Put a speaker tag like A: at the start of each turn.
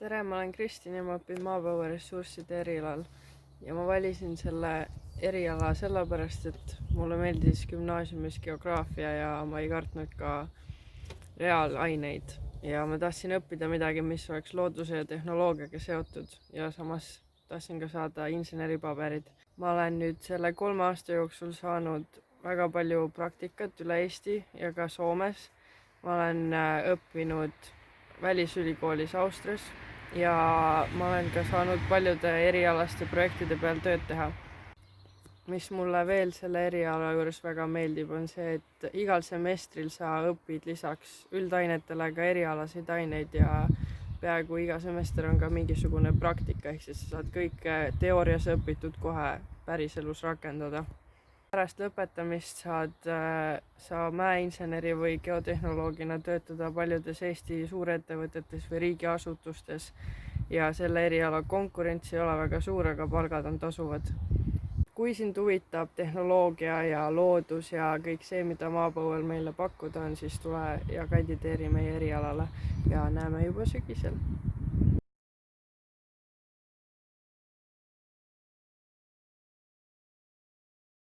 A: tere, ma olen Kristin ja ma õpin maapõueressursside erialal ja ma valisin selle eriala sellepärast, et mulle meeldis gümnaasiumis geograafia ja ma ei kartnud ka reaalaineid ja ma tahtsin õppida midagi, mis oleks looduse ja tehnoloogiaga seotud ja samas tahtsin ka saada inseneripaberid. Ma olen nüüd selle 3 aasta jooksul saanud väga palju praktikat üle Eesti ja ka Soomes. Ma olen õppinud välisülikoolis Austrias ja ma olen ka saanud paljude erialaste projektide peal tööd teha. Mis mulle veel selle eriala juures väga meeldib, on see, et igal semestril sa õpid lisaks üldainetele ka erialaseid aineid ja peaaegu iga semester on ka mingisugune praktika, ehk siis sa saad kõike teoorias õpitud kohe päriselus rakendada. Pärast lõpetamist saad sa mäeinseneri või geotehnoloogina töötada paljudes Eesti suurettevõtetes või riigiasutustes ja selle eriala konkurents ei ole väga suur, aga palgad on tasuvad. Kui sind huvitab tehnoloogia ja loodus ja kõik see, mida maapõuel meile pakkuda on, siis tule ja kandideeri meie erialale ja näeme juba sügisel.